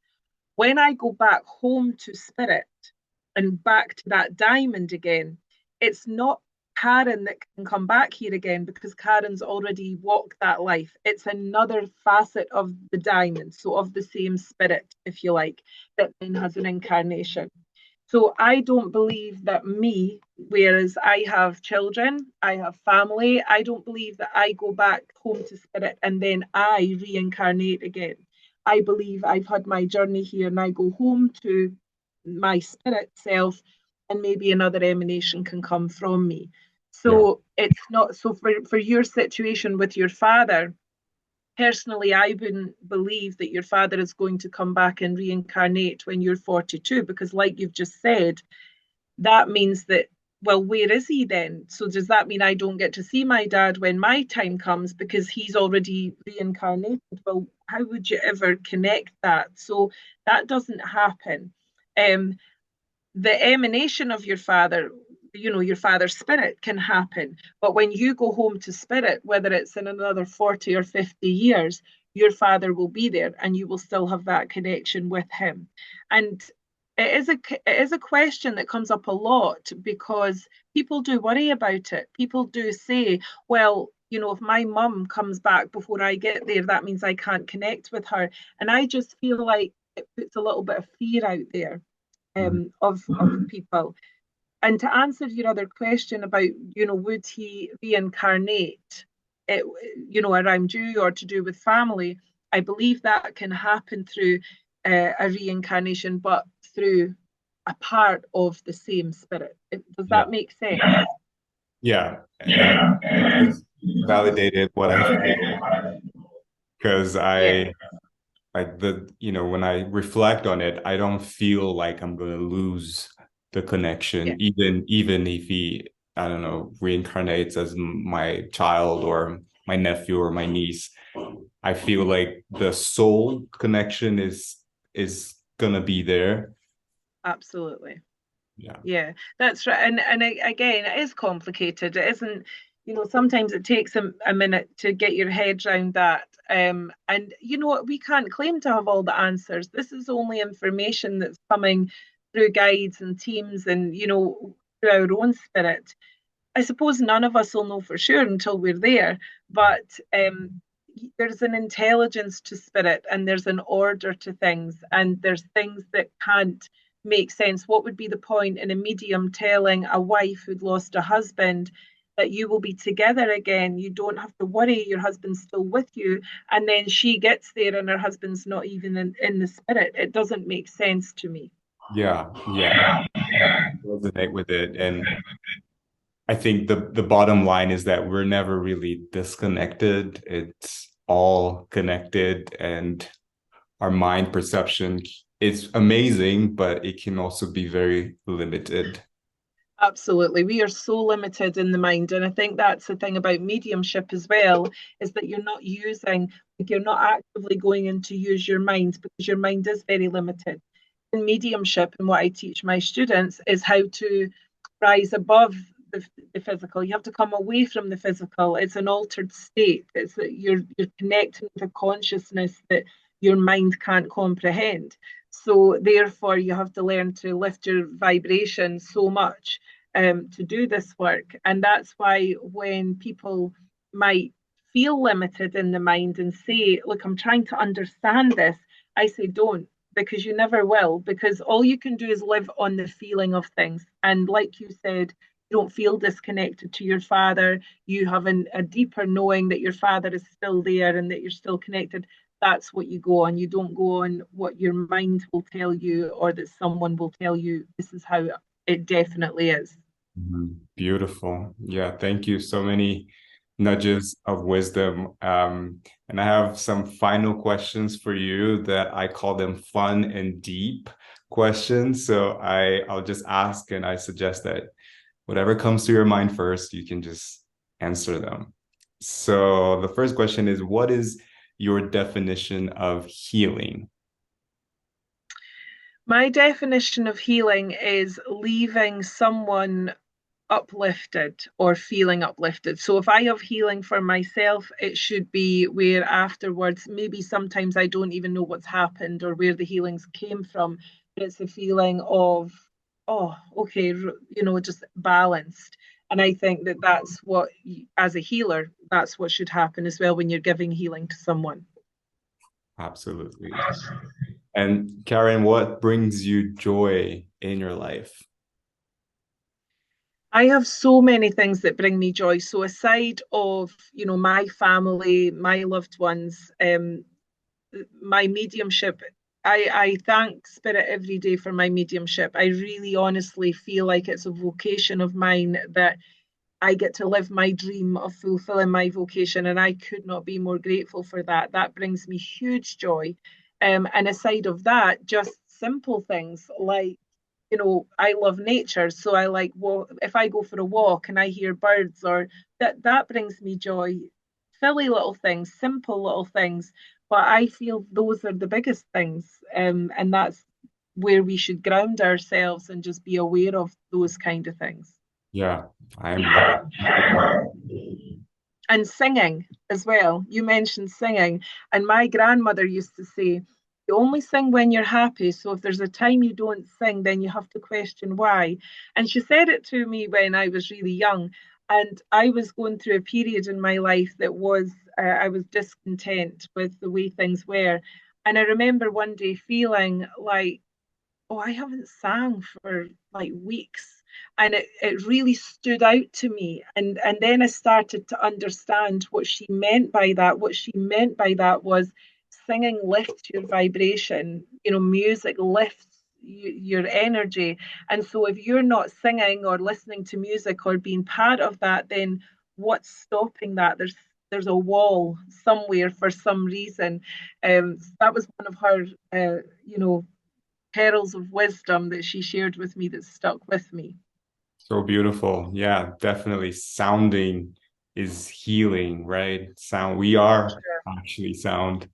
When I go back home to spirit and back to that diamond again, it's not Karen that can come back here again because Karen's already walked that life. It's another facet of the diamond, so of the same spirit, if you like, that then has an incarnation. So I don't believe that me, whereas I have children, I have family, I don't believe that I go back home to spirit and then I reincarnate again. I believe I've had my journey here and I go home to my spirit self and maybe another emanation can come from me. Yeah. So it's not so for your situation with your father, personally, I wouldn't believe that your father is going to come back and reincarnate when you're 42, because, like you've just said, that means that, well, where is he then? So, does that mean I don't get to see my dad when my time comes because he's already reincarnated? Well, how would you ever connect that? So, that doesn't happen. Um, the emanation of your father, your father's spirit can happen. But when you go home to spirit, whether it's in another 40 or 50 years, your father will be there and you will still have that connection with him. And it is a question that comes up a lot because people do worry about it. People do say, well, if my mum comes back before I get there, that means I can't connect with her. And I just feel like it puts a little bit of fear out there Mhm. of people. And to answer your other question about, would he reincarnate, it, around you or to do with family? I believe that can happen through a reincarnation, but through a part of the same spirit. Does Yeah. that make sense? Yeah. And just validated what I feel because Yeah, I like when I reflect on it, I don't feel like I'm gonna lose the connection, yeah. even if he, I don't know, reincarnates as my child or my nephew or my niece. I feel like the soul connection is gonna be there. Absolutely. Yeah. Yeah, that's right. And again, it is complicated. It isn't, sometimes it takes a minute to get your head around that. And we can't claim to have all the answers. This is only information that's coming through guides and teams and, through our own spirit. I suppose none of us will know for sure until we're there, but there's an intelligence to spirit and there's an order to things, and there's things that can't make sense. What would be the point in a medium telling a wife who'd lost a husband that you will be together again? You don't have to worry, your husband's still with you. And then she gets there and her husband's not even in the spirit. It doesn't make sense to me. Yeah. Yeah. Resonate with it. And I think the bottom line is that we're never really disconnected. It's all connected, and our mind perception is amazing, but it can also be very limited. Absolutely. We are so limited in the mind. And I think that's the thing about mediumship as well, is that you're not actively going in to use your mind because your mind is very limited. In mediumship, and what I teach my students is how to rise above the physical. You have to come away from the physical. It's an altered state. It's that you're connecting with a consciousness that your mind can't comprehend. So therefore, you have to learn to lift your vibration so much to do this work. And that's why when people might feel limited in the mind and say, look, I'm trying to understand this, I say, don't, because you never will, because all you can do is live on the feeling of things. And like you said, you don't feel disconnected to your father. You have a deeper knowing that your father is still there and that you're still connected. That's what you go on. You don't go on what your mind will tell you or that someone will tell you. This is how it definitely is. Mhm. Beautiful. Yeah, thank you. So many nudges of wisdom. And I have some final questions for you that I call them fun and deep questions. So I'll just ask, and I suggest that whatever comes to your mind first, you can just answer them. So the first question is, what is your definition of healing? My definition of healing is leaving someone uplifted or feeling uplifted. So if I have healing for myself, it should be where afterwards, maybe sometimes I don't even know what's happened or where the healings came from. But it's a feeling of, oh, okay, just balanced. And I think that that's what, as a healer, that's what should happen as well when you're giving healing to someone. Absolutely. And Karen, what brings you joy in your life? I have so many things that bring me joy. So aside of, my family, my loved ones, my mediumship, I thank Spirit every day for my mediumship. I really honestly feel like it's a vocation of mine that I get to live my dream of fulfilling my vocation, and I could not be more grateful for that. That brings me huge joy. And aside of that, just simple things like, I love nature, so I like, well, if I go for a walk and I hear birds, or that brings me joy. Silly little things, simple little things, but I feel those are the biggest things, and that's where we should ground ourselves and just be aware of those kind of things. Yeah, I'm And singing as well. You mentioned singing, and my grandmother used to say, you only sing when you're happy. So if there's a time you don't sing, then you have to question why. And she said it to me when I was really young. And I was going through a period in my life that was, I was discontent with the way things were. And I remember one day feeling like, oh, I haven't sang for like weeks. And it really stood out to me. And then I started to understand what she meant by that. What she meant by that was singing lifts your vibration, music lifts your energy. And so if you're not singing or listening to music or being part of that, then what's stopping that? There's a wall somewhere for some reason. That was one of her, pearls of wisdom that she shared with me that stuck with me. so beautiful. Yeah, definitely. Sounding is healing, right? Sound. We are Sure. actually sound.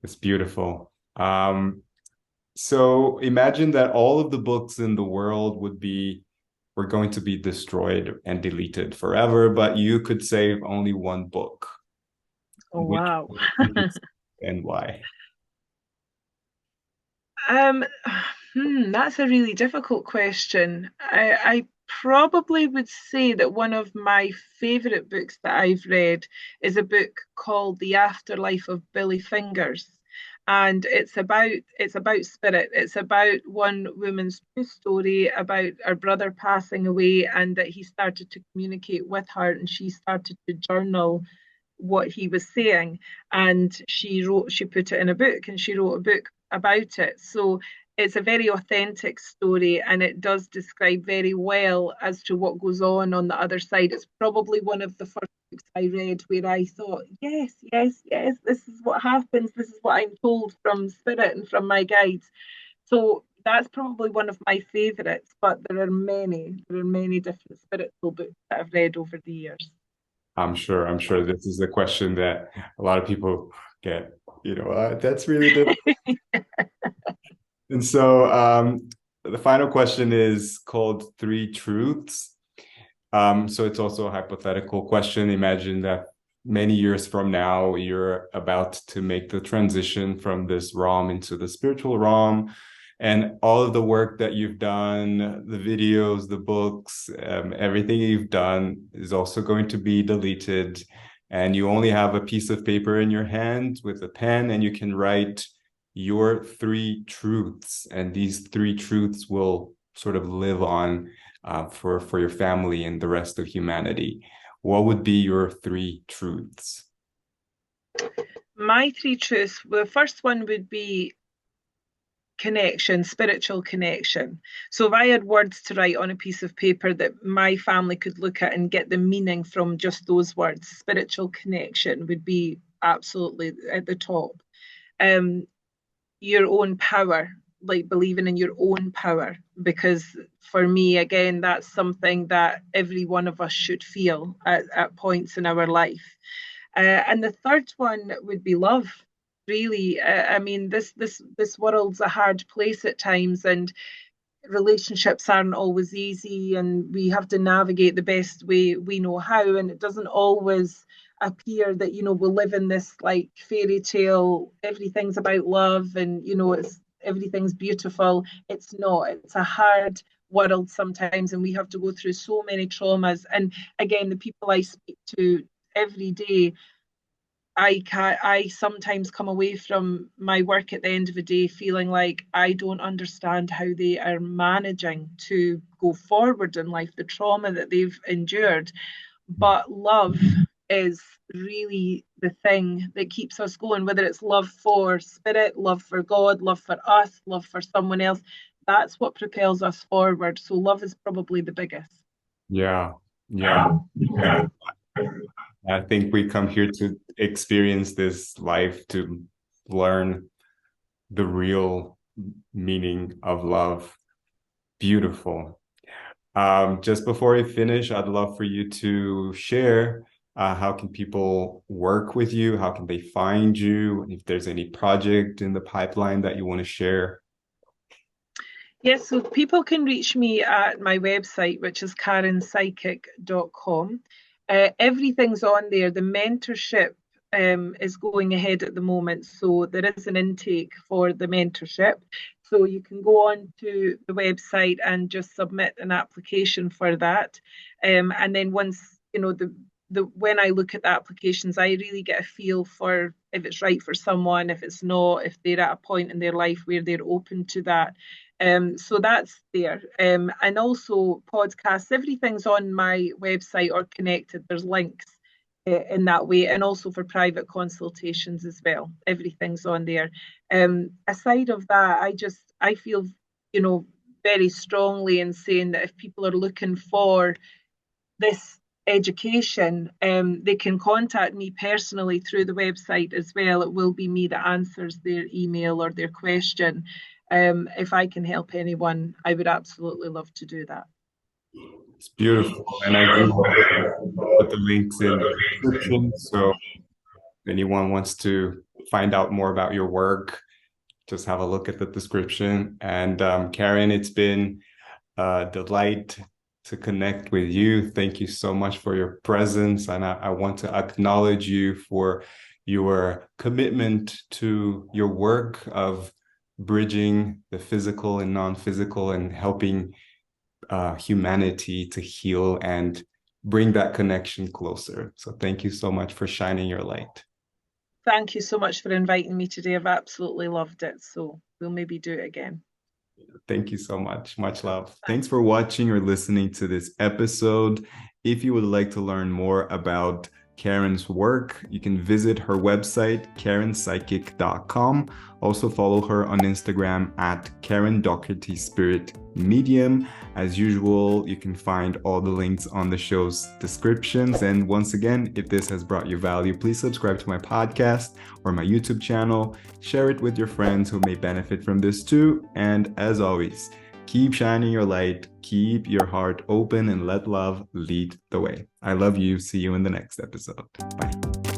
It's beautiful. So imagine that all of the books in the world were going to be destroyed and deleted forever, but you could save only one book. Oh, Which wow. book would you save and why? um, that's a really difficult question. I probably would say that one of my favorite books that I've read is a book called The Afterlife of Billy Fingers. And it's about spirit. It's about one woman's true story about her brother passing away, and that he started to communicate with her, and she started to journal what he was saying. And she put it in a book, and she wrote a book about it. So it's a very authentic story, and it does describe very well as to what goes on the other side. It's probably one of the first books I read where I thought, yes, yes, yes, this is what happens. This is what I'm told from spirit and from my guides. So that's probably one of my favorites, but there are many different spiritual books that I've read over the years. I'm sure this is a question that a lot of people get, that's really difficult. And so the final question is called Three Truths. So it's also a hypothetical question. Imagine that many years from now, you're about to make the transition from this realm into the spiritual realm. And all of the work that you've done, the videos, the books, everything you've done is also going to be deleted. And you only have a piece of paper in your hand with a pen, and you can write your three truths. And these three truths will sort of live on for your family and the rest of humanity. What would be your three truths? My three truths, well, the first one would be connection, spiritual connection. So if I had words to write on a piece of paper that my family could look at and get the meaning from just those words, spiritual connection would be absolutely at the top. Um, your own power. like believing in your own power, because for me, again, that's something that every one of us should feel at points in our life. And the third one would be love. Really, I mean, this world's a hard place at times, and relationships aren't always easy, and we have to navigate the best way we know how. And it doesn't always appear that, we'll live in this like fairy tale, everything's about love, and everything's beautiful. It's not. It's a hard world sometimes, and we have to go through so many traumas. And again, the people I speak to every day, I sometimes come away from my work at the end of the day feeling like I don't understand how they are managing to go forward in life, the trauma that they've endured. But love is really the thing that keeps us going, whether it's love for spirit, love for God, love for us, love for someone else. That's what propels us forward. So love is probably the biggest. Yeah. I think we come here to experience this life, to learn the real meaning of love. Beautiful. Just before I finish, I'd love for you to share how can people work with you? How can they find you? If there's any project in the pipeline that you want to share. Yes, so people can reach me at my website, which is karenpsychic.com. Everything's on there. The mentorship is going ahead at the moment, so there is an intake for the mentorship. So you can go on to the website and just submit an application for that. And then once, when I look at the applications, I really get a feel for if it's right for someone, if it's not, if they're at a point in their life where they're open to that. So that's there. And also podcasts, everything's on my website or connected. There's links in that way, and also for private consultations as well. Everything's on there. Aside of that, I feel, very strongly in saying that if people are looking for this education, they can contact me personally through the website as well. It will be me that answers their email or their question. If I can help anyone, I would absolutely love to do that. It's beautiful. And I do put the links in the description. So if anyone wants to find out more about your work, just have a look at the description. And Karen, it's been a delight to connect with you. Thank you so much for your presence. And I want to acknowledge you for your commitment to your work of bridging the physical and non-physical and helping humanity to heal and bring that connection closer. So thank you so much for shining your light. Thank you so much for inviting me today. I've absolutely loved it. So we'll maybe do it again. Thank you so much. Much love. Thanks for watching or listening to this episode. If you would like to learn more about Karen's work, you can visit her website, karenpsychic.com. Also follow her on Instagram at Karen Docherty Spirit Medium. As usual, you can find all the links on the show's descriptions. And once again, if this has brought you value, please subscribe to my podcast or my YouTube channel. Share it with your friends who may benefit from this too. And as always, keep shining your light, keep your heart open, and let love lead the way. I love you. See you in the next episode. Bye.